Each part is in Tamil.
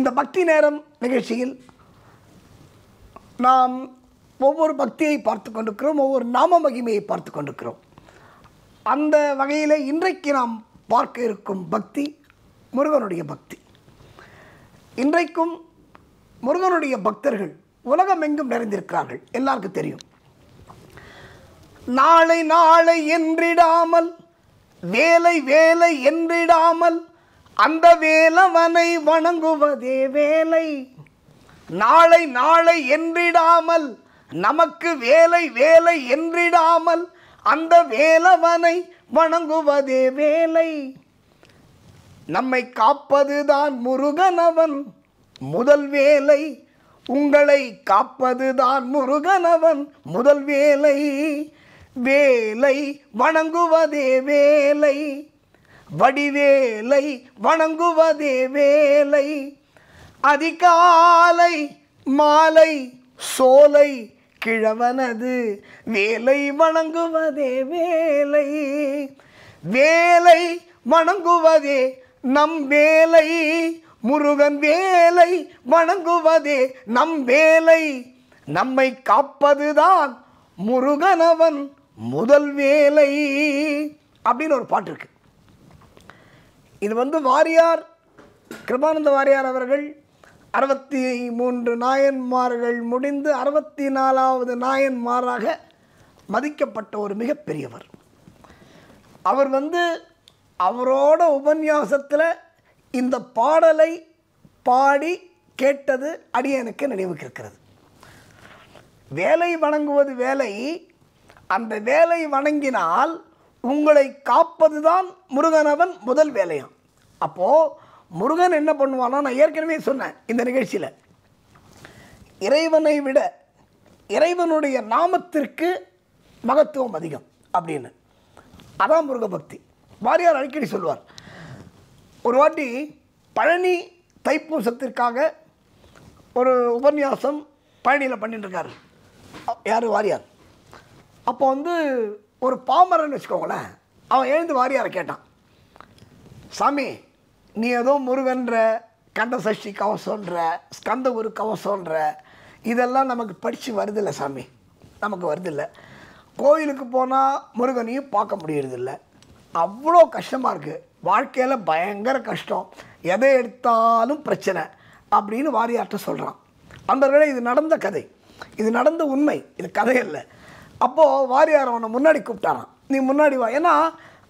இந்த பக்தி நேரம் நிகழ்ச்சியில் நாம் ஒவ்வொரு பக்தியை பார்த்து கொண்டிருக்கிறோம், ஒவ்வொரு நாம மகிமையை பார்த்து கொண்டிருக்கிறோம். அந்த வகையில் இன்றைக்கு நாம் பார்க்க இருக்கும் பக்தி முருகனுடைய பக்தி. இன்றைக்கும் முருகனுடைய பக்தர்கள் உலகமெங்கும் நிறைந்திருக்கிறார்கள், எல்லாருக்கும் தெரியும். நாளை நாளை என்றிடாமல், வேலை வேலை என்றிடாமல், அந்த வேலவனை வணங்குவதே வேலை. நாளை நாளை என்றிடாமல், நமக்கு வேலை வேலை என்றிடாமல், அந்த வேலவனை வணங்குவதே வேலை. நம்மை காப்பதுதான் முருகனவன் முதல் வேலை. உங்களை காப்பதுதான் முருகனவன் முதல் வேலை. வேலை வணங்குவதே வேலை, வடிவேலை வணங்குவதே வேலை. அதிகாலை மாலை சோலை கிழவனது வேலை வணங்குவதே வேலை. வேலை வணங்குவதே நம் வேலை. முருகன் வேலை வணங்குவதே நம் வேலை. நம்மை காப்பதுதான் முருகனவன் முதல் வேலை அப்படின்னு ஒரு பாட்டு இருக்கு. இது வாரியார், கிருபானந்த வாரியார் அவர்கள் 63 நாயன்மார்கள் முடிந்து 64வது நாயன்மாராக மதிக்கப்பட்ட ஒரு மிகப்பெரியவர். அவர் அவரோட உபன்யாசத்தில் இந்த பாடலை பாடி கேட்டது அடியனுக்கு நினைவுக்கு இருக்கிறது. வேலை வணங்குவது வேலை, அந்த வேலை வணங்கினால் உங்களை காப்பதுதான் முருகனவன் முதல் வேலையாம். அப்போது முருகன் என்ன பண்ணுவானா, நான் ஏற்கனவே சொன்னேன் இந்த நிகழ்ச்சியில், இறைவனை விட இறைவனுடைய நாமத்திற்கு மகத்துவம் அதிகம் அப்படின்னு. அதான் முருக பக்தி. வாரியார் அடிக்கடி சொல்வார். ஒரு வாட்டி பழனி தைப்பூசத்திற்காக ஒரு உபன்யாசம் பழனியில் பண்ணிட்டுருக்காரு யார், வாரியார். அப்போ ஒரு பாமரன்னு வச்சுக்கோங்களேன், அவன் எழுந்து வாரியாரை கேட்டான், சாமி நீ ஏதோ முருகன்ற, கந்த சஷ்டி கவசம்ன்ற, ஸ்கந்த குரு கவசம்ன்ற, இதெல்லாம் நமக்கு படித்து வருதில்லை சாமி, நமக்கு வருதில்லை. கோயிலுக்கு போனால் முருகனையும் பார்க்க முடியறதில்லை, அவ்வளோ கஷ்டமாக இருக்குது, வாழ்க்கையில் பயங்கர கஷ்டம், எதை எடுத்தாலும் பிரச்சனை அப்படின்னு வாரியார்கிட்ட சொல்கிறான். அந்தவர்களே இது நடந்த கதை, இது நடந்த உண்மை, இது கதை இல்லை. அப்போது வாரியார் அவனை முன்னாடி கூப்பிட்டாரான், நீ முன்னாடி வா. ஏன்னா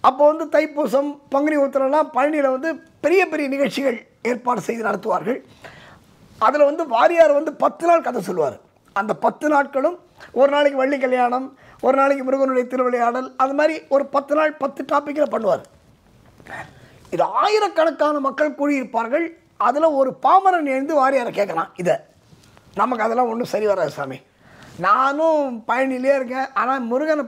அப்போ தைப்பூசம் பங்குனி உத்திரம்லாம் பழனியில் பெரிய பெரிய நிகழ்ச்சிகள் ஏற்பாடு செய்து நடத்துவார்கள். அதில் வாரியார் 10 நாள் கதை சொல்லுவார். அந்த 10 நாட்களும் ஒரு நாளைக்கு வள்ளி கல்யாணம், ஒரு நாளைக்கு முருகனுடைய திருவிளையாடல், அது மாதிரி ஒரு 10 நாள் 10 டாப்பிக்கில் பண்ணுவார். இது ஆயிரக்கணக்கான மக்கள் கூடியிருப்பார்கள். அதில் ஒரு பாமரன் எழுந்து வாரியாரை கேட்குறான், இதை நமக்கு அதெல்லாம் ஒன்றும் சரி வராது சாமி, நானும் பழனிலே இருக்கேன், ஆனால் முருகனை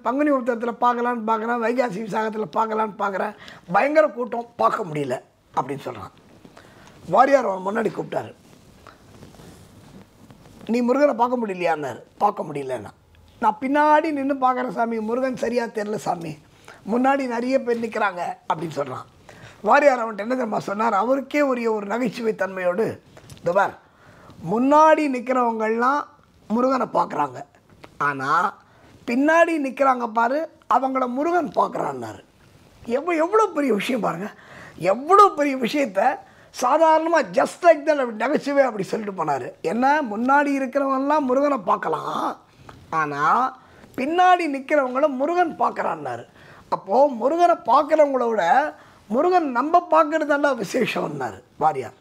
பங்குனி உத்திரத்தில் பார்க்கலான்னு பார்க்குறேன், வைகாசி விசாகத்தில் பார்க்கலான்னு பார்க்குறேன், பயங்கர கூட்டம், பார்க்க முடியல அப்படின்னு சொல்கிறான். வாரியார் அவன் முன்னாடி கூப்பிட்டாரு, நீ முருகனை பார்க்க முடியலையான்னாரு. பார்க்க முடியலன்னா, நான் பின்னாடி நின்று பார்க்குறேன் சாமி, முருகன் சரியாக தெரில சாமி, முன்னாடி நிறைய பேர் நிற்கிறாங்க அப்படின்னு சொல்கிறான். வாரியார் அவன்கிட்ட என்ன தெரியுமா சொன்னார், அவருக்கே உரிய ஒரு நகைச்சுவை தன்மையோடு, துபார் முன்னாடி நிற்கிறவங்கள்லாம் முருகனை பார்க்குறாங்க, ஆனால் பின்னாடி நிற்கிறாங்க பாரு, அவங்கள முருகன் பார்க்குறான்னாரு. எவ்வளோ பெரிய விஷயம் பாருங்கள், எவ்வளோ பெரிய விஷயத்தை சாதாரணமாக ஜஸ்ட் லைக் தான் நகைச்சுவை அப்படி சொல்லிட்டு போனார். என்ன, முன்னாடி இருக்கிறவங்கலாம் முருகனை பார்க்கலாம், ஆனால் பின்னாடி நிற்கிறவங்கள முருகன் பார்க்குறான்னாரு. அப்போது முருகனை பார்க்குறவங்களோட முருகன் நம்ம பார்க்குறதெல்லாம் விசேஷம்னாரு வாரியார்.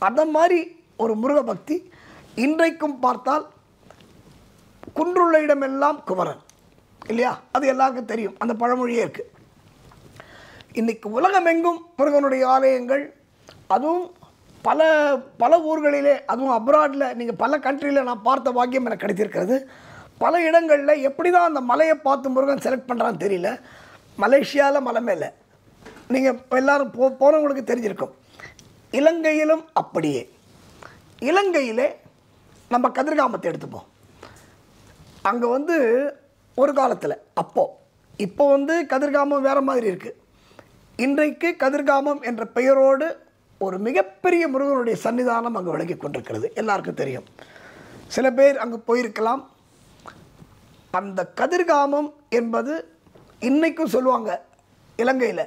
அந்த மாதிரி ஒரு முருக பக்தி இன்றைக்கும் பார்த்தால் குன்றுள்ள இடமெல்லாம் குமரன் இல்லையா, அது எல்லாருக்கும் தெரியும், அந்த பழமொழியே இருக்குது. இன்றைக்கு உலகமெங்கும் முருகனுடைய ஆலயங்கள், அதுவும் பல பல ஊர்களிலே, அதுவும் அப்ராடில், நீங்கள் பல கண்ட்ரியில் நான் பார்த்த பாக்கியம் எனக்கு கிடைத்திருக்கிறது. பல இடங்களில் எப்படி தான் அந்த மலையை பார்த்து முருகன் செலக்ட் பண்ணுறான்னு தெரியல. மலேசியாவில் மலை மேலே, நீங்கள் எல்லோரும் போனவங்களுக்கு தெரிஞ்சிருக்கும். இலங்கையிலும் அப்படியே. இலங்கையிலே நம்ம கதிர்காமத்தை எடுத்துப்போம். அங்கே ஒரு காலத்தில் இப்போ கதிர்காமம் வேறு மாதிரி இருக்குது. இன்றைக்கு கதிர்காமம் என்ற பெயரோடு ஒரு மிகப்பெரிய முருகனுடைய சன்னிதானம் அங்கே விளங்கி கொண்டிருக்கிறது. எல்லாருக்கும் தெரியும். சில பேர் அங்கே போயிருக்கலாம். அந்த கதிர்காமம் என்பது இன்றைக்கும் சொல்லுவாங்க. இலங்கையில்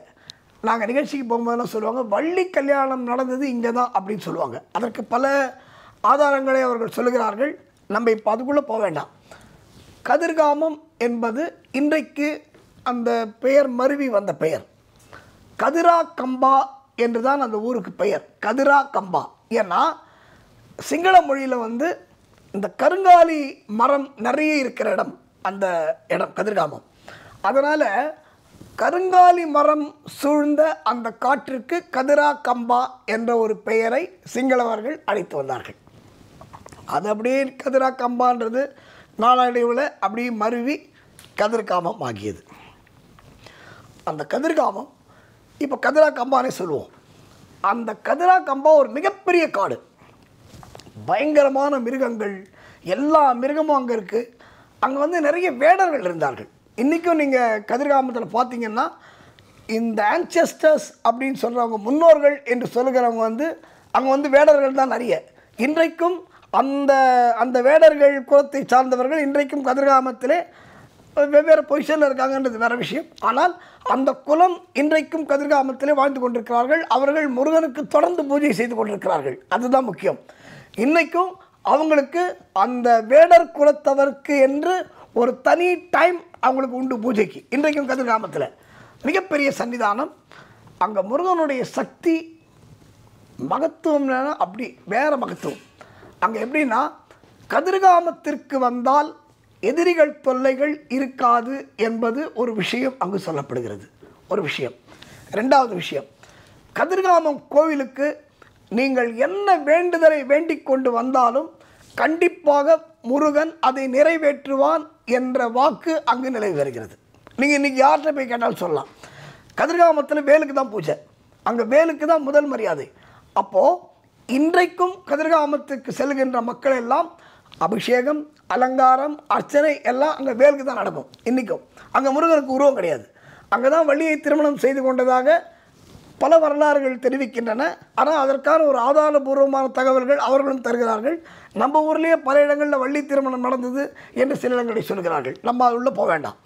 நாங்கள் நிகழ்ச்சிக்கு போகும்போதெல்லாம் சொல்லுவாங்க, வள்ளி கல்யாணம் நடந்தது இங்கே தான் அப்படின்னு சொல்லுவாங்க. அதற்கு பல ஆதாரங்களை அவர்கள் சொல்லுகிறார்கள். நம்ம இப்போ அதுக்குள்ளே போக வேண்டாம். கதிர்காமம் என்பது இன்றைக்கு அந்த பெயர் மருவி வந்த பெயர். கதிரா கம்பா என்று தான் அந்த ஊருக்கு பெயர், கதிரா கம்பா. ஏன்னா சிங்கள மொழியில் இந்த கருங்காலி மரம் நிறைய இருக்கிற இடம் அந்த இடம் கதிர்காமம். அதனால் கருங்காலி மரம் சூழ்ந்த அந்த காற்றிற்கு கதிரா கம்பா என்ற ஒரு பெயரை சிங்களவர்கள் அழைத்து வந்தார்கள். அது அப்படியே கதிரா கம்பான்றது நாளடைவில் அப்படியே மருவி கதிர்காமம் ஆகியது. அந்த கதிர்காமம் இப்போ கதிரா கம்பானே சொல்லுவோம். அந்த கதிரா கம்பா ஒரு மிகப்பெரிய காடு, பயங்கரமான மிருகங்கள், எல்லா மிருகமும் அங்கே இருக்குது. அங்கே நிறைய வேடர்கள் இருந்தார்கள். இன்றைக்கும் நீங்கள் கதிர்காமத்தில் பார்த்தீங்கன்னா இந்த ஆன்செஸ்டர்ஸ் அப்படின்னு சொல்கிறவங்க, முன்னோர்கள் என்று சொல்லுகிறவங்க அங்கே வேடர்கள் தான் நிறைய. இன்றைக்கும் அந்த அந்த வேடர்கள் குலத்தை சார்ந்தவர்கள் இன்றைக்கும் கதிர்காமத்திலே வெவ்வேறு பொசிஷனில் இருக்காங்கன்றது வேறு விஷயம். ஆனால் அந்த குலம் இன்றைக்கும் கதிர்காமத்திலே வாழ்ந்து கொண்டிருக்கிறார்கள். அவர்கள் முருகனுக்கு தொடர்ந்து பூஜை செய்து கொண்டிருக்கிறார்கள். அதுதான் முக்கியம். இன்றைக்கும் அவங்களுக்கு அந்த வேடர் குலத்தவருக்கு என்று ஒரு தனி டைம் அவங்களுக்கு உண்டு பூஜைக்கு. இன்றைக்கும் கதிர்காமத்தில் மிகப்பெரிய சன்னிதானம். அங்கே முருகனுடைய சக்தி மகத்துவம்னா அப்படி வேறு மகத்துவம். அங்கே எப்படின்னா, கதிர்காமத்திற்கு வந்தால் எதிரிகள் தொல்லைகள் இருக்காது என்பது ஒரு விஷயம் அங்கு சொல்லப்படுகிறது. ஒரு விஷயம். ரெண்டாவது விஷயம், கதிர்காமம் கோவிலுக்கு நீங்கள் என்ன வேண்டுதலை வேண்டிக் கொண்டு வந்தாலும் கண்டிப்பாக முருகன் அதை நிறைவேற்றுவான் என்ற வாக்கு அங்கு நிலை வருகிறது. நீங்கள் இன்றைக்கி யார்கிட்ட போய் கேட்டாலும் சொல்லலாம், கதிர்காமத்தில் வேலுக்கு தான் பூஜை, அங்கே வேலுக்கு தான் முதல் மரியாதை. அப்போது இன்றைக்கும் கதிர்காமத்துக்கு செல்கின்ற மக்கள் எல்லாம் அபிஷேகம், அலங்காரம், அர்ச்சனை எல்லாம் அங்கே வேலுக்கு தான் நடக்கும். இன்றைக்கும் அங்கே முருகனுக்கு உருவம் கிடையாது. அங்கே தான் வள்ளியை திருமணம் செய்து கொண்டதாக பல வரலாறுகள் தெரிவிக்கின்றன. ஆனால் அதற்கான ஒரு ஆதாரபூர்வமான தகவல்கள் அவர்களும் தருகிறார்கள். நம்ம ஊர்லேயே பல இடங்களில் வள்ளி திருமணம் நடந்தது என்று சில இடங்களை சொல்கிறார்கள். நம்ம அது உள்ளே போக வேண்டாம்.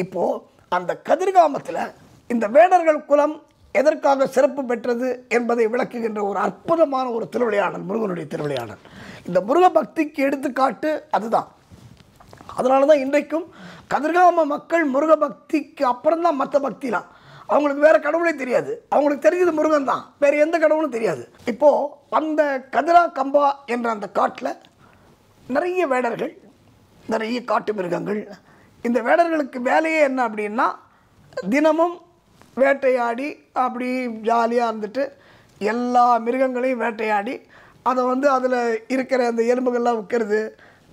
இப்போது அந்த கதிர்காமத்தில் இந்த வேடர்கள் குலம் எதற்காக சிறப்பு பெற்றது என்பதை விளக்குகின்ற ஒரு அற்புதமான ஒரு திருவிளையாடல் முருகனுடைய திருவிளையாடல். இந்த முருக பக்திக்கு எடுத்துக்காட்டு அதுதான். அதனால தான் இன்றைக்கும் கதிர்காம மக்கள் முருக பக்திக்கு அப்புறம் தான் மற்ற பக்திலாம். அவங்களுக்கு வேறு கடவுளே தெரியாது. அவங்களுக்கு தெரிஞ்சது முருகன் தான், வேறு எந்த கடவுளும் தெரியாது. இப்போது அந்த கதிரா கம்பா என்ற அந்த காட்டில் நிறைய வேடர்கள், நிறைய காட்டு மிருகங்கள். இந்த வேடர்களுக்கு வேலையே என்ன அப்படின்னா, தினமும் வேட்டையாடி அப்படி ஜாலியாக இருந்துட்டு எல்லா மிருகங்களையும் வேட்டையாடி அதை அதில் இருக்கிற அந்த எலும்புகள்லாம் விற்கிறது,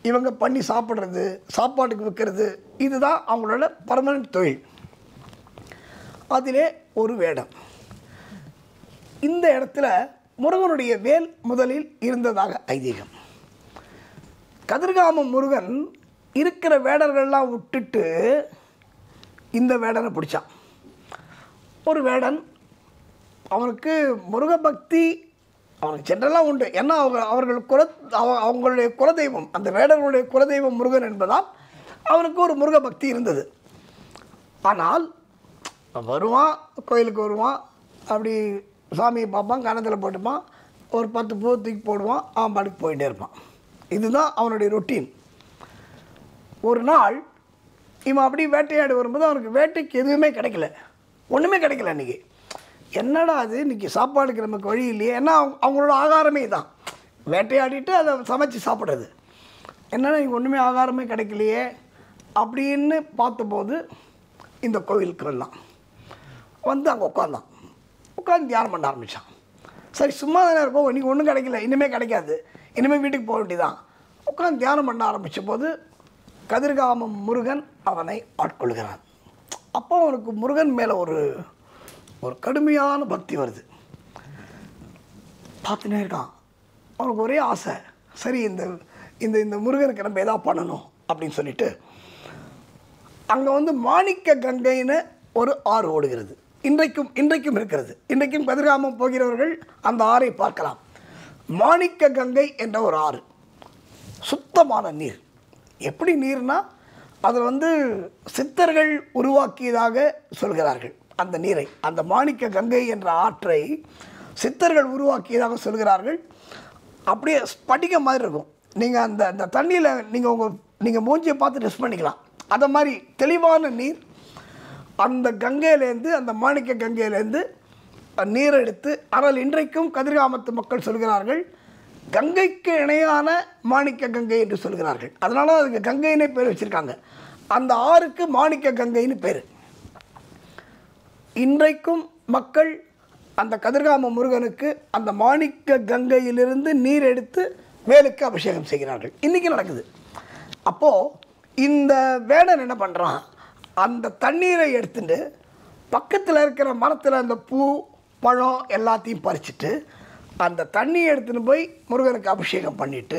இவங்க பண்ணி சாப்பிட்றது, சாப்பாட்டுக்கு விற்கிறது, இதுதான் அவங்களோட பர்மனெண்ட் தொழில். அதிலே ஒரு வேடம். இந்த இடத்துல முருகனுடைய வேல் முதலில் இருந்ததாக ஐதீகம். கதிர்காமம் முருகன் இருக்கிற வேடர்கள்லாம் விட்டுட்டு இந்த வேடனை பிடிச்சான். ஒரு வேடன், அவனுக்கு முருக பக்தி அவனுக்கு ஜென்ரலாக உண்டு. ஏன்னா அவர்களுடைய குலதெய்வம், அந்த வேடர்களுடைய குலதெய்வம் முருகன் என்பதால் அவனுக்கு ஒரு முருக பக்தி இருந்தது. ஆனால் வருவான், கோயிலுக்கு வருவான், அப்படி சாமியை பார்ப்பான், கணத்தில் போட்டுப்பான், ஒரு 10 பூ தூக்கி போடுவான், அவன் பாட்டுக்கு போயிட்டே இருப்பான். இதுதான் அவனுடைய ரொட்டீன். ஒரு நாள் இவன் அப்படி வேட்டையாடி வரும்போது அவனுக்கு வேட்டைக்கு எதுவுமே கிடைக்கல, ஒன்றுமே கிடைக்கல. அன்றைக்கி என்னடா அது, இன்றைக்கி சாப்பாடுக்கு நமக்கு வழி இல்லையே. ஏன்னா அவங்களோட ஆகாரமே தான் வேட்டையாடிட்டு அதை சமைச்சு சாப்பிட்றது. என்னென்னா இங்கே ஒன்றுமே ஆகாரமே கிடைக்கலையே அப்படின்னு பார்த்தபோது இந்த கோவிலுக்கு வரலாம் அங்கே உட்காந்து தியானம் பண்ண ஆரம்பித்தான். சரி சும்மா தானே இருப்போம், இன்றைக்கி ஒன்றும் கிடைக்கல, இனிமேல் கிடைக்காது, இனிமேல் வீட்டுக்கு போக வேண்டியதான். உட்காந்து தியானம் பண்ண ஆரம்பித்த போது கதிர்காமம் முருகன் அவனை ஆட்கொள்கிறான். அப்போ அவனுக்கு முருகன் மேலே ஒரு கடுமையான பக்தி வருது. பார்த்துனே இருக்கான். அவனுக்கு ஒரே ஆசை, சரி இந்த இந்த இந்த முருகனுக்கு நம்ம எதாவது பண்ணணும் அப்படின்னு சொல்லிட்டு அங்கே மாணிக்க கங்கைன்னு ஒரு ஆறு ஓடுகிறது. இன்றைக்கும் இருக்கிறது. இன்றைக்கும் கதிர்காமம் போகிறவர்கள் அந்த ஆறை பார்க்கலாம். மாணிக்க கங்கை என்ற ஒரு ஆறு, சுத்தமான நீர். எப்படி நீர்னா அதில் சித்தர்கள் உருவாக்கியதாக சொல்கிறார்கள். அந்த நீரை, அந்த மாணிக்க கங்கை என்ற ஆற்றை சித்தர்கள் உருவாக்கியதாக சொல்கிறார்கள். அப்படியே ஸ்படிக மாதிரி இருக்கும். நீங்கள் அந்த தண்ணியில் நீங்கள் மூஞ்சியை பார்த்து டெஸ்ட் பண்ணிக்கலாம். அதை மாதிரி தெளிவான நீர். அந்த கங்கையிலேருந்து, அந்த மாணிக்க கங்கையிலேருந்து நீர் எடுத்து, ஆனால் இன்றைக்கும் கதிர்காமத்து மக்கள் சொல்கிறார்கள் கங்கைக்கு இணையான மாணிக்க கங்கை என்று சொல்கிறார்கள். அதனால அதுக்கு கங்கைன்னே பேர் வச்சுருக்காங்க. அந்த ஆறுக்கு மாணிக்க கங்கைன்னு பேர். இன்றைக்கும் மக்கள் அந்த கதிர்காம முருகனுக்கு அந்த மாணிக்க கங்கையிலிருந்து நீர் எடுத்து வேலுக்கு அபிஷேகம் செய்கிறார்கள். இன்றைக்கி நடக்குது. அப்போது இந்த வேடன் என்ன பண்ணுறான், அந்த தண்ணீரை எடுத்துட்டு பக்கத்தில் இருக்கிற மரத்தில் அந்த பூ பழம் எல்லாத்தையும் பறிச்சுட்டு அந்த தண்ணியை எடுத்துன்னு போய் முருகனுக்கு அபிஷேகம் பண்ணிவிட்டு,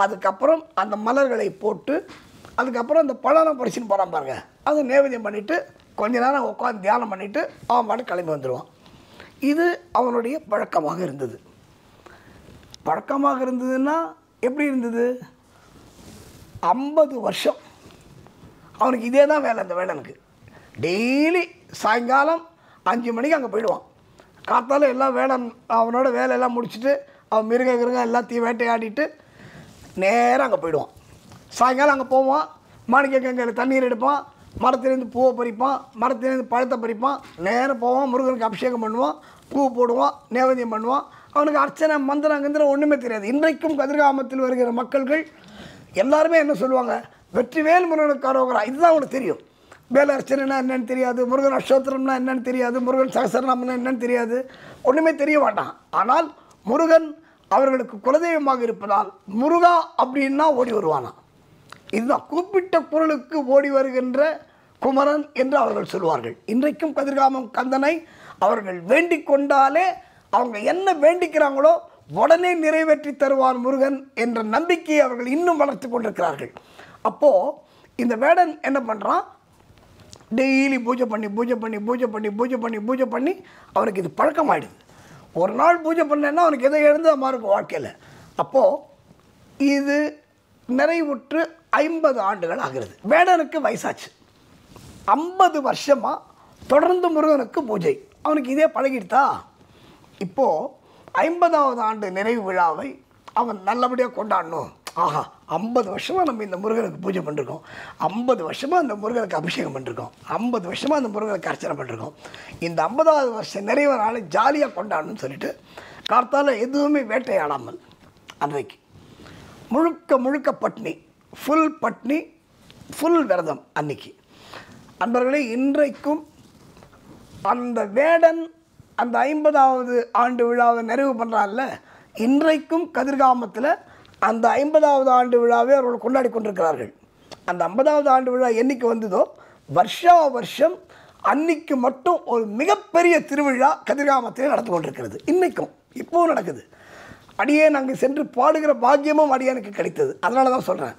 அதுக்கப்புறம் அந்த மலர்களை போட்டு, அதுக்கப்புறம் அந்த பழம் பறிச்சுன்னு போகிறான் பாருங்க, அதை நேவேத்தியம் பண்ணிவிட்டு கொஞ்ச நேரம் உட்காந்து தியானம் பண்ணிவிட்டு அவன் பாட்டு கிளம்பி வந்துடுவான். இது அவனுடைய பழக்கமாக இருந்தது. பழக்கமாக இருந்ததுன்னா எப்படி இருந்தது? 50 வருஷம் அவனுக்கு இதே தான் வேலை. அந்த வேடனுக்கு டெய்லி சாயங்காலம் 5 மணிக்கு அங்கே போயிடுவான். காத்தால எல்லாம் வேடம் அவனோட வேலையெல்லாம் முடிச்சுட்டு அவன் மிருகம் எல்லாத்தையும் வேட்டையாடிட்டு நேராக அங்கே போயிடுவான். சாயங்காலம் அங்கே போவான், மாணிக்க கங்கையில் தண்ணீர் எடுப்பான், மரத்துலேருந்து பூவை பறிப்பான், மரத்துலேருந்து பழத்தை பறிப்பான், நேராக போவான், முருகனுக்கு அபிஷேகம் பண்ணுவான், பூ போடுவான், நேவேத்தியம் பண்ணுவான். அவனுக்கு அர்ச்சனை மந்திரம் கந்திரம் ஒன்றுமே தெரியாது. இன்றைக்கும் கதிர்காமத்தில் வருகிற மக்கள்கள் எல்லாருமே என்ன சொல்லுவாங்க, வெற்றிவேல் முருகனுக்கு அரோகரா, இதுதான் அவனுக்கு தெரியும். வேலை அர்ச்சனைனா என்னென்னு தெரியாது, முருகன் அஷ்டோத்திரம்னா என்னென்னு தெரியாது, முருகன் சகசரநாமம்னா என்னென்னு தெரியாது, ஒன்றுமே தெரிய மாட்டான். ஆனால் முருகன் அவர்களுக்கு குலதெய்வமாக இருப்பதால் முருகா அப்படின்னா ஓடி வருவானா. இதுதான் கூப்பிட்ட குரலுக்கு ஓடி வருகின்ற குமரன் என்று அவர்கள் சொல்வார்கள். இன்றைக்கும் கதிர்காமம் கந்தனை அவர்கள் வேண்டிக் கொண்டாலே அவங்க என்ன வேண்டிக்கிறாங்களோ உடனே நிறைவேற்றி தருவான் முருகன் என்ற நம்பிக்கையை அவர்கள் இன்னும் வளர்த்து கொண்டிருக்கிறார்கள். அப்போது இந்த வேடன் என்ன பண்ணுறான், டெய்லி பூஜை பண்ணி அவனுக்கு இது பழக்கமாயிடுது. ஒரு நாள் பூஜை பண்ணேன்னா அவனுக்கு எதை எழுந்து அம்மா இருக்கும் வாழ்க்கையில். அப்போது இது நிறைவுற்று 50 ஆண்டுகள் ஆகிறது. வேடனுக்கு வயசாச்சு. 50 வருஷமாக தொடர்ந்து முருகனுக்கு பூஜை. அவனுக்கு இதே பழகிடுதா. இப்போது 50வது ஆண்டு நிறைவு விழாவை அவன் நல்லபடியாக கொண்டாடணும். ஆஹா, 50 வருஷமாக நம்ம இந்த முருகனுக்கு பூஜை பண்ணிருக்கோம், 50 வருஷமாக அந்த முருகனுக்கு அபிஷேகம் பண்ணிருக்கோம், 50 வருஷமாக அந்த முருகனுக்கு அர்ச்சனை பண்ணிருக்கோம், இந்த 50வது வருஷம் நிறைவு நாள் ஜாலியாக கொண்டாடணும்னு சொல்லிட்டு கார்த்தால எதுவுமே வேட்டையாடாமல் அன்றைக்கு முழுக்க பட்னி, ஃபுல் விரதம் அன்னைக்கு. அன்பர்களே, இன்றைக்கும் அந்த வேடன் அந்த 50வது ஆண்டு விழாவை நிறைவு பண்ணுறான்ல, இன்றைக்கும் கதிர்காமத்தில் அந்த 50வது ஆண்டு விழாவை அவர்கள் கொண்டாடி கொண்டிருக்கிறார்கள். அந்த 50வது ஆண்டு விழா என்னைக்கு வந்ததோ வருஷம் அன்னைக்கு மட்டும் ஒரு மிகப்பெரிய திருவிழா கதிர்காமத்தில் நடந்து கொண்டிருக்கிறது. இன்றைக்கும் இப்போவும் நடக்குது. அடியேன் அங்கே சென்று பாடுகிற பாக்கியமும் அடியனுக்கு கிடைத்தது. அதனால தான் சொல்கிறேன்,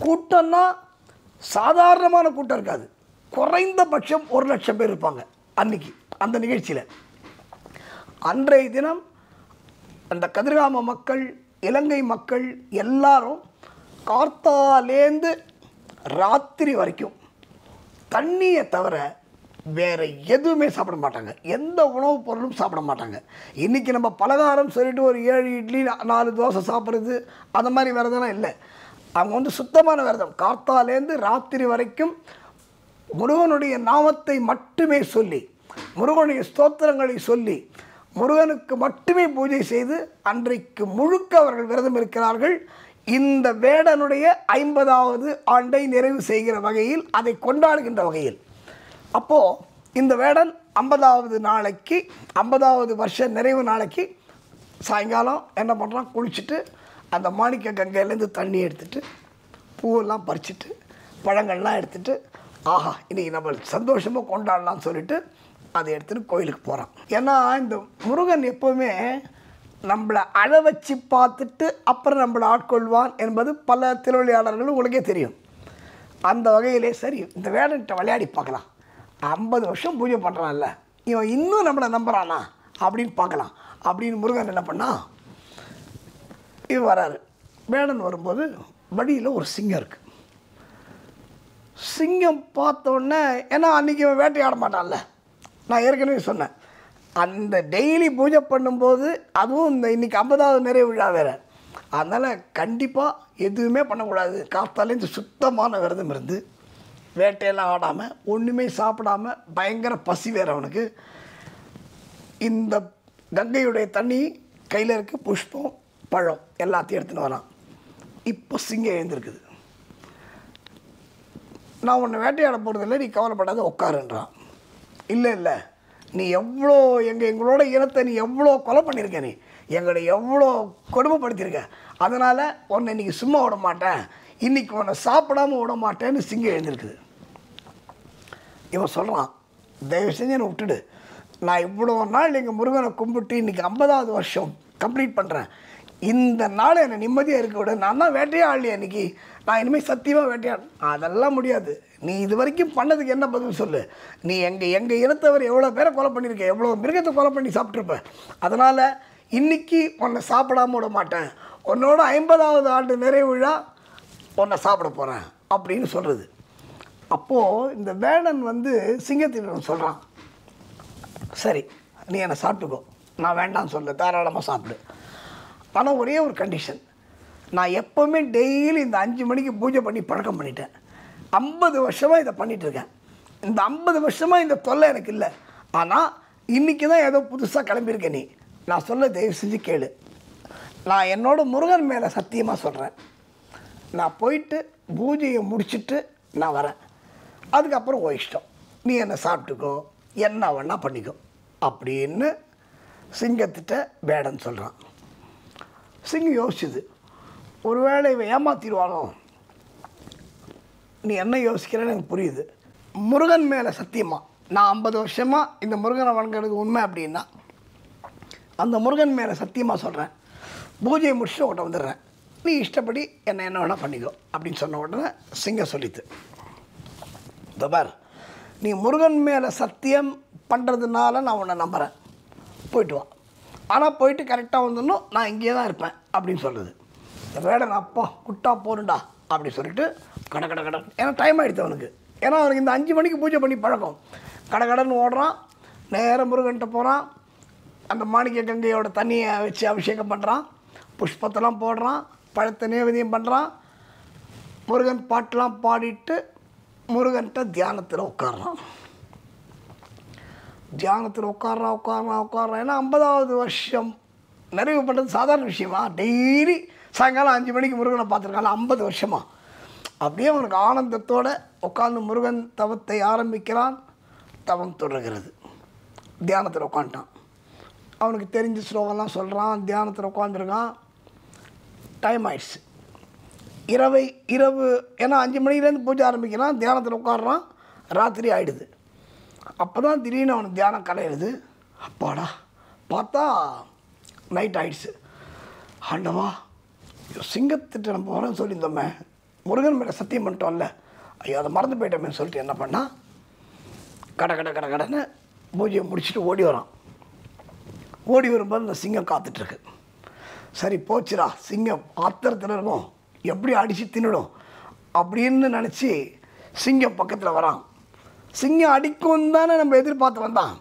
கூட்டம்னா சாதாரணமான கூட்டம் இருக்காது. குறைந்தபட்சம் 1,00,000 பேர் இருப்பாங்க அன்னைக்கு அந்த நிகழ்ச்சியில். அன்றைய தினம் அந்த கதிர்காம மக்கள், இலங்கை மக்கள் எல்லாரும் கார்த்தாலேந்து ராத்திரி வரைக்கும் தண்ணியை தவிர வேறு எதுவுமே சாப்பிட மாட்டாங்க. எந்த உணவுப் பொருளும் சாப்பிட மாட்டாங்க. இன்றைக்கி நம்ம பலகாரம் சொல்லிட்டு ஒரு 7 இட்லி 4 தோசை சாப்பிட்றது அந்த மாதிரி விரதம்லாம் இல்லை. அவங்க சுத்தமான விரதம். கார்த்தாலேந்து ராத்திரி வரைக்கும் முருகனுடைய நாமத்தை மட்டுமே சொல்லி, முருகனுடைய ஸ்தோத்திரங்களை சொல்லி, முருகனுக்கு மட்டுமே பூஜை செய்து அன்றைக்கு முழுக்க அவர்கள் விரதம் இருக்கிறார்கள். இந்த வேடனுடைய 50வது ஆண்டை நிறைவு செய்கிற வகையில், அதை கொண்டாடுகின்ற வகையில். அப்போது இந்த வேடன் 50வது நாளைக்கு, 50வது வருஷ நிறைவு நாளைக்கு சாயங்காலம் என்ன பண்ணுறான், குளிச்சுட்டு அந்த மாணிக்க கங்கையிலேருந்து தண்ணி எடுத்துகிட்டு பூவெல்லாம் பறிச்சுட்டு பழங்கள்லாம் எடுத்துகிட்டு, ஆஹா இன்றைக்கி நம்ம சந்தோஷமாக கொண்டாடலாம்னு சொல்லிட்டு அதை எடுத்துகிட்டு கோயிலுக்கு போகிறான். ஏன்னா இந்த முருகன் எப்போவுமே நம்மளை அழ வச்சு பார்த்துட்டு அப்புறம் நம்மளை ஆட்கொள்வான் என்பது பல திருவிளையாடல்களும் உங்களுக்கே தெரியும். அந்த வகையிலே சரி இந்த வேடன்கிட்ட விளையாடி பார்க்கலாம் 50 வருஷம் பூஜை பண்ணுறான்ல, இவன் இன்னும் நம்மளை நம்புறானா அப்படின்னு பார்க்கலாம் அப்படின்னு முருகன் என்ன பண்ணா, இவன் வராரு. வேடன் வரும்போது வழியில் ஒரு சிங்கம் இருக்குது. சிங்கம் பார்த்தோன்னே, ஏன்னா அன்றைக்கி இவன் வேட்டையாட மாட்டான்ல, நான் ஏற்கனவே சொன்னேன். அந்த டெய்லி பூஜை பண்ணும்போது அதுவும் இந்த இன்றைக்கி 50வது நிறைவு விழா வேறு, அதனால் கண்டிப்பாக எதுவுமே பண்ணக்கூடாது. காத்தாலே இந்த சுத்தமான விரதம் இருந்து வேட்டையெல்லாம் ஆடாமல் ஒன்றுமே சாப்பிடாமல் பயங்கர பசி வேறு அவனுக்கு. இந்த கங்கையுடைய தண்ணி கையில் இருக்க புஷ்பம் பழம் எல்லாத்தையும் எடுத்துன்னு வரான். இப்போ சிங்கம் எழுந்திருக்குது. நான் உன்னை வேட்டையாட போகிறதில்ல, நீ கவலைப்படாத உட்காருன்றான். இல்லை இல்லை, நீ எவ்வளோ எங்களோட இனத்தை நீ எவ்வளோ கொலை பண்ணியிருக்க, நீ எங்களை எவ்வளோ கொடுமைப்படுத்தியிருக்க, அதனால் உன்னை இன்றைக்கி சும்மா விட மாட்டேன், இன்றைக்கி உன்னை சாப்பிடாமல் விட மாட்டேன்னு சிங்கம் எழுந்திருக்குது. இவன் சொல்கிறான், தயவு செஞ்சு என்னை விட்டுடு, நான் இவ்வளோ நாள் எங்கள் முருகனை கும்பிட்டு இன்றைக்கி 50வது வருஷம் கம்ப்ளீட் பண்ணுறேன், இந்த நாள் என்னை நிம்மதியாக இருக்க விட, நான் தான் வேட்டையே ஆடலையே இன்றைக்கி, நான் இனிமேல் சத்தியமாக வேட்டையாடு. அதெல்லாம் முடியாது, நீ இது வரைக்கும் பண்ணதுக்கு என்ன பதில் சொல்லு, நீ எங்கள் இனத்தவர் எவ்வளோ பேரை கொலை பண்ணியிருக்க, எவ்வளோ மிருகத்தை கொலை பண்ணி சாப்பிட்ருப்ப, அதனால் இன்றைக்கி உன்னை சாப்பிடாம விட மாட்டேன், உன்னோட 50வது ஆண்டு நிறைவு விழா உன்னை சாப்பிட போகிறேன் அப்படின்னு சொல்கிறது. அப்போது இந்த வேடன் வந்து சிங்கத்திடம் சொல்கிறான், சரி நீ என்னை சாப்பிட்டுக்கோ, நான் வேண்டாம்னு சொல்ல, தாராளமாக சாப்பிடு, ஆனால் ஒரே ஒரு கண்டிஷன், நான் எப்போவுமே டெய்லி இந்த 5 மணிக்கு பூஜை பண்ணி பழக்கம் பண்ணிட்டேன், 50 வருஷமாக இதை பண்ணிகிட்ருக்கேன், இந்த 50 வருஷமாக இந்த தொல்லை எனக்கு இல்லை, ஆனால் இன்றைக்கி தான் ஏதோ புதுசாக கிளம்பியிருக்கேன், நீ நான் சொல்ல தயவு செஞ்சு கேளு, நான் என்னோட முருகன் மேலே சத்தியமாக சொல்கிறேன், நான் போயிட்டு பூஜையை முடிச்சுட்டு நான் வரேன், அதுக்கப்புறம் ஓ இஷ்டம், நீ என்னை சாப்பிட்டுக்கோ, என்ன வேணா பண்ணிக்கோ அப்படின்னு சிங்கத்திட்ட வேடன் சொல்கிறான். சிங்கம் யோசிச்சுது, ஒருவேளை இவன் ஏமாத்திடுவானோ, நீ என்ன யோசிக்கிறேன்னு எனக்கு புரியுது, முருகன் மேலே சத்தியமாக நான் 50 வருஷமாக இந்த முருகனை வணங்குறது உண்மை அப்படின்னா அந்த முருகன் மேலே சத்தியமாக சொல்கிறேன், பூஜையை முடிச்சுட்டு உங்கள்கிட்ட வந்துடுறேன், நீ இஷ்டப்படி என்ன வேணால் பண்ணிக்கோ அப்படின்னு சொன்ன உடனே சிங்கம் சொல்லித்து, பார் நீ முருகன் மேலே சத்தியம் பண்ணுறதுனால நான் உன்னை நம்புகிறேன், போயிட்டு வா, ஆனால் போயிட்டு கரெக்டாக வந்துடணும், நான் இங்கே தான் இருப்பேன் அப்படின்னு சொல்கிறது. இந்த வேடன் அப்பா குட்டா போகணுண்டா அப்படி சொல்லிட்டு கடன் ஏன்னா டைம் ஆகிடுது அவனுக்கு, ஏன்னா அவனுக்கு இந்த 5 மணிக்கு பூஜை பண்ணி பழக்கம், கடன் ஓடுறான், நேராக முருகன்கிட்ட போகிறான், அந்த மாணிக்க கங்கையோட தண்ணியை வச்சு அபிஷேகம் பண்ணுறான், புஷ்பத்தெல்லாம் போடுறான், பழத்தை நேவேதியம் பண்ணுறான், முருகன் பாட்டெலாம் பாடிட்டு முருகன்கிட்ட தியானத்தில் உட்காடுறான். தியானத்தில் உட்காடுறான். ஏன்னா 50வது வருஷம் நிறைவு பண்ணுறது சாதாரண விஷயமா, டெய்லி சாயங்காலம் 5 மணிக்கு முருகனை பார்த்துருக்காங்க 50 வருஷமாக. அப்படியே அவனுக்கு ஆனந்தத்தோடு உட்காந்து முருகன் தவத்தை ஆரம்பிக்கிறான், தவம் தொடர்கிறது. தியானத்தில் உட்காந்துட்டான், அவனுக்கு தெரிஞ்ச ஸ்லோகம்லாம் சொல்கிறான், தியானத்தில் உட்காந்துருக்கான். டைம் ஆயிடுச்சு, இரவு ஏன்னா 5 மணிலேருந்து பூஜை ஆரம்பிக்கிறான், தியானத்தில் உட்காடுறான், ராத்திரி ஆகிடுது. அப்போ தான் திடீர்னு அவனுக்கு தியானம் கலையிடுது. அப்பாடா பார்த்தா நைட் ஆகிடுச்சு. ஆண்டவா, சிங்கத்திட்ட நம்ம வரேன்னு சொல்லியிருந்தோமே, முருகன் மேலே சத்தியம் பண்ணிட்டோம்ல, ஐயோ அதை மறந்து போயிட்டோமேன்னு சொல்லிட்டு என்ன பண்ணால் கடன்னு பூஜையை முடிச்சுட்டு ஓடி வரான். ஓடி வரும்போது இந்த சிங்கம் காத்துட்ருக்கு. சரி போச்சுடா, சிங்கம் ஆத்திரத்தில் இருக்கும், எப்படி அடித்து தின்னுடும் அப்படின்னு நினச்சி சிங்கம் பக்கத்தில் வரான். சிங்கம் அடிக்கும் தானே நம்ம எதிர்பார்த்து வந்தான்.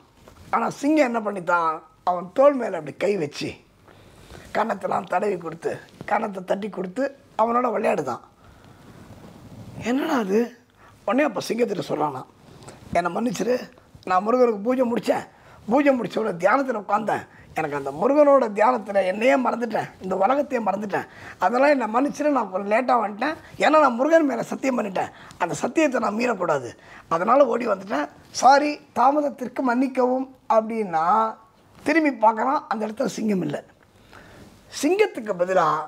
ஆனால் சிங்கம் என்ன பண்ணித்தான், அவன் தோள் மேலே அப்படி கை வச்சு கன்னத்தெல்லாம் தடவி கொடுத்து கன்னத்தை தட்டி கொடுத்து அவனோட விளையாடுதான். என்னடா அது, உடனே அப்போ சிங்கத்திட்ட சொல்கிறானா, என்னை மன்னிச்சிரு, நான் முருகனுக்கு பூஜை முடித்தேன், பூஜை முடித்தோட தியானத்தில் உட்காந்தேன், எனக்கு அந்த முருகனோட தியானத்தில் என்னையே மறந்துட்டேன், இந்த உலகத்தையே மறந்துட்டேன், அதெல்லாம் என்னை மன்னிச்சிரு, நான் கொஞ்சம் லேட்டாக வந்துட்டேன், ஏன்னா நான் முருகன் மேலே சத்தியம் பண்ணிட்டேன், அந்த சத்தியத்தை நான் மீறக்கூடாது, அதனால் ஓடி வந்துட்டேன், சாரி, தாமதத்திற்கு மன்னிக்கவும் அப்படின்னா திரும்பி பார்க்குறான். அந்த இடத்துல சிங்கம் இல்லை. சிங்கத்துக்கு பதிலாக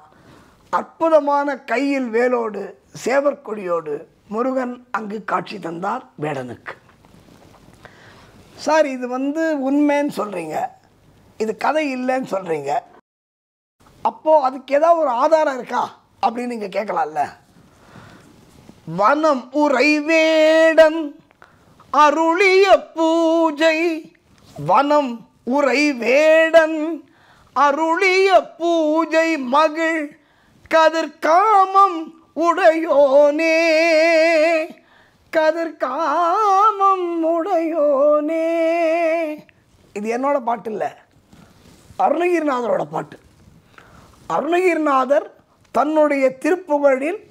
அற்புதமான கையில் வேலோடு சேவற்கொடியோடு முருகன் அங்கு காட்சி தந்தார் வேடனுக்கு. சார், இது உண்மைன்னு சொல்கிறீங்க, இது கதை இல்லைன்னு சொல்கிறீங்க, அப்போது அதுக்கு ஏதாவது ஒரு ஆதாரம் இருக்கா அப்படின்னு நீங்கள் கேட்கலாம்ல. வனம் உறை வேடன் அருளிய பூஜை வனம் உரை வேடன் அருளிய பூஜை மகிழ் கதிர்காமம் உடையோனே கதிர்காமம் உடையோனே. இது என்னோட பாட்டு இல்லை, அருணகிரிநாதரோட பாட்டு. அருணகிரிநாதர் தன்னுடைய திருப்புகழில்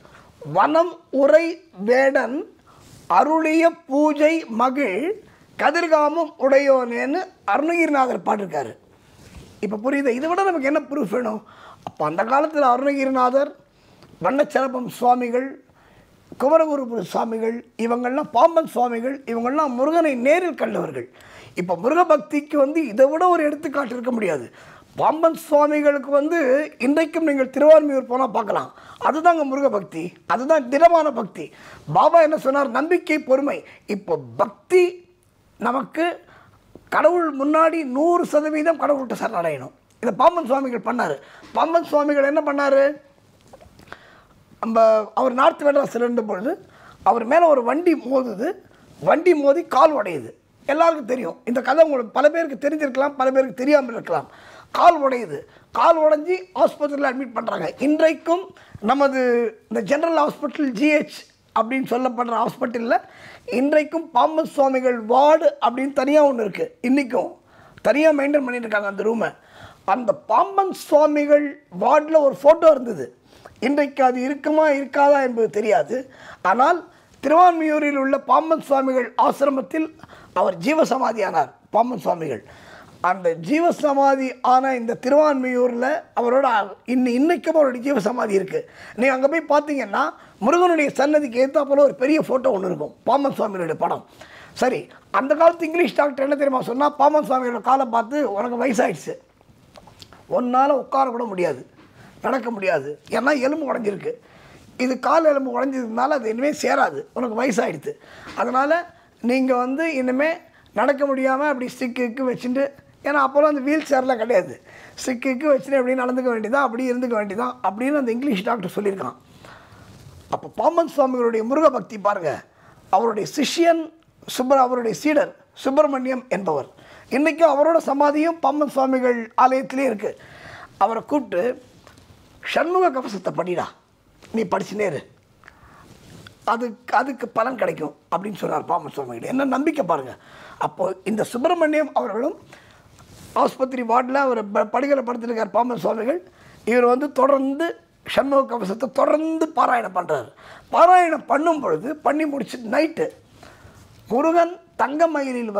வனம் உரை வேடன் அருளிய பூஜை மகிழ் கதிர்காமம் உடையோனேன்னு அருணகிரிநாதர் பாட்டிருக்காரு. இப்போ புரியுது. இதை விட நமக்கு என்ன ப்ரூஃப் வேணும்? அப்போ அந்த காலத்தில் அருணகிரிநாதர், வண்ணச்சரபம் சுவாமிகள், குமரகுருபுர சுவாமிகள், இவங்கள்லாம் பாம்பன் சுவாமிகள், இவங்கள்லாம் முருகனை நேரில் கண்டவர்கள். இப்போ முருக பக்திக்கு இதை விட ஒரு எடுத்துக்காட்டு இருக்க முடியாது. பாம்பன் சுவாமிகளுக்கு இன்றைக்கும் நீங்கள் திருவான்மியூர் போனால் பார்க்கலாம். அதுதாங்க முருக பக்தி, அதுதான் திடமான பக்தி. பாபா என்ன சொன்னார்? நம்பிக்கை, பொறுமை. இப்போ பக்தி நமக்கு கடவுள் முன்னாடி 100% கடவுள்கிட்ட சரணடையணும். இதை பாம்பன் சுவாமிகள் பண்ணார். பாம்பன் சுவாமிகள் என்ன பண்ணார்? அவர் நார்த் மெட்ராஸில் இருந்த பொழுது அவர் மேலே ஒரு வண்டி மோதுது. வண்டி மோதி கால் உடையுது. எல்லாருக்கும் தெரியும் இந்த கதை. உங்களுக்கு பல பேருக்கு தெரிஞ்சிருக்கலாம், பல பேருக்கு தெரியாமல் இருக்கலாம். கால் உடையுது. கால் உடைஞ்சி ஹாஸ்பிட்டலில் அட்மிட் பண்ணுறாங்க. இன்றைக்கும் நமது இந்த ஜென்ரல் ஹாஸ்பிட்டல் ஜிஹெச் அப்படின்னு சொல்லப்படுற ஹாஸ்பிட்டலில் இன்றைக்கும் பாம்பன் சுவாமிகள் வார்டு அப்படின்னு தனியாக ஒன்று இருக்குது. இன்றைக்கும் தனியாக மெயின்டைன் பண்ணிட்டு இருக்காங்க அந்த ரூமை. அந்த பாம்பன் சுவாமிகள் வார்டில் ஒரு ஃபோட்டோ இருந்தது. இன்றைக்கு அது இருக்குமா இருக்காதா என்பது தெரியாது. ஆனால் திருவான்மியூரில் உள்ள பாம்பன் சுவாமிகள் ஆசிரமத்தில் அவர் ஜீவசமாதியானார். பாம்பன் சுவாமிகள் அந்த ஜீவசமாதி ஆன இந்த திருவான்மியூரில் அவரோட இன்றைக்கும் அவருடைய ஜீவசமாதி இருக்குது. நீங்கள் அங்கே போய் பார்த்தீங்கன்னா முருகனுடைய சன்னதிக்கு ஏற்றாப்போல ஒரு பெரிய ஃபோட்டோ ஒன்று இருக்கும், பாம்பன் சுவாமிகளுடைய படம். சரி, அந்த காலத்து இங்கிலீஷ் டாக்டர் என்ன தெரியுமா சொன்னால்? பாம்பன் சுவாமிகளோட காலை பார்த்து, உனக்கு வயசாகிடுச்சு, ஒன்றால் உட்கார கூட முடியாது, நடக்க முடியாது, ஏன்னா எலும்பு உடஞ்சிருக்கு, இது கால் எலும்பு உடஞ்சதுனால அது இனிமேல் சேராது, உனக்கு வயசாகிடுது, அதனால் நீங்கள் இனிமேல் நடக்க முடியாமல் அப்படி ஸ்டிக்கு வச்சுட்டு, ஏன்னா அப்போல்லாம் அந்த வீல் சேர்லாம் கிடையாது, ஸ்டிக்கு வச்சுட்டு அப்படி நடந்துக்க வேண்டியதான், அப்படி இருந்துக்க வேண்டியதான் அப்படின்னு அந்த இங்கிலீஷ் டாக்டர் சொல்லியிருக்கான். அப்போ பாம்பன் சுவாமிகளுடைய முருக பக்தி பாருங்கள். அவருடைய சிஷ்யன் அவருடைய சீடர் சுப்பிரமணியம் என்பவர். இன்றைக்கும் அவரோட சமாதியும் பாம்பன் சுவாமிகள் ஆலயத்திலே இருக்குது. அவரை கூப்பிட்டு, சண்முக கவசத்தை படிடா, நீ படிச்சுனேரு, அதுக்கு பலன் கிடைக்கும் அப்படின்னு சொன்னார் பாம்பன் சுவாமிகள். என்ன நம்பிக்கை பாருங்கள். அப்போது இந்த சுப்பிரமணியம் அவர்களும் ஆஸ்பத்திரி வார்டில் அவர் படிகளை படுத்திருக்கார் பாம்பன் சுவாமிகள். இவர் தொடர்ந்து சண்முக கவசத்தை தொடர்ந்து பாராயணம் பண்ணுறாரு. பாராயணம் பண்ணும் பொழுது பண்ணி முடிச்சுட்டு நைட்டு முருகன் தங்கமயிலில்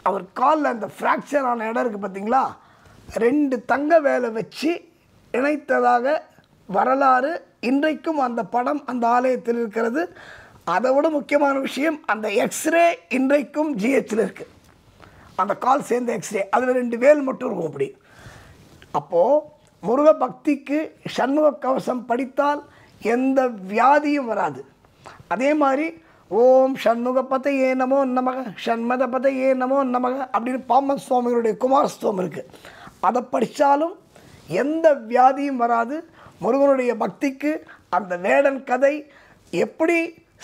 அவர் காலில் அந்த ஃப்ராக்சர் ஆன இடம் இருக்குது பார்த்தீங்களா, 2 தங்க வேலை வச்சு இணைத்ததாக வரலாறு. இன்றைக்கும் அந்த படம் அந்த ஆலயத்தில் இருக்கிறது. அதை விட முக்கியமான விஷயம், அந்த எக்ஸ்ரே இன்றைக்கும் ஜிஹெச்சில் இருக்குது. அந்த கால் சேர்ந்த எக்ஸ்ரே, அதில் 2 வேல் மட்டும் இருக்கும் அப்படி. அப்போது முருக பக்திக்கு சண்முக கவசம் படித்தால் எந்த வியாதியும் வராது. அதே மாதிரி ஓம் சண்முகபதையே நமோ நமக, ஷண்மதபதையே நமோ நமக அப்படின்னு பாம்பன் சுவாமிகளுடைய குமாரஸ்தவம் இருக்குது. அதை படித்தாலும் எந்த வியாதியும் வராது. முருகனுடைய பக்திக்கு அந்த வேடன் கதை எப்படி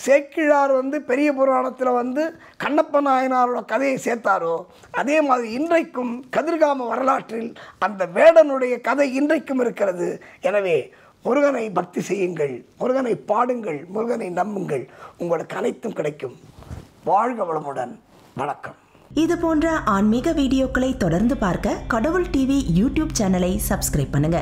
சேக்கிழார் பெரிய புராணத்தில் கண்ணப்ப நாயனாரோட கதையை சேர்த்தாரோ, அதே மாதிரி இன்றைக்கும் கதிர்காம வரலாற்றில் அந்த வேடனுடைய கதை இன்றைக்கும் இருக்கிறது. எனவே முருகனை பக்தி செய்யுங்கள், முருகனை பாடுங்கள், முருகனை நம்புங்கள், உங்களுக்கு அனைத்தும் கிடைக்கும். வாழ்க வளமுடன். வணக்கம். இது போன்ற ஆன்மீக வீடியோக்களை தொடர்ந்து பார்க்க கடவுள் டிவி யூடியூப் சேனலை சப்ஸ்கிரைப் பண்ணுங்க.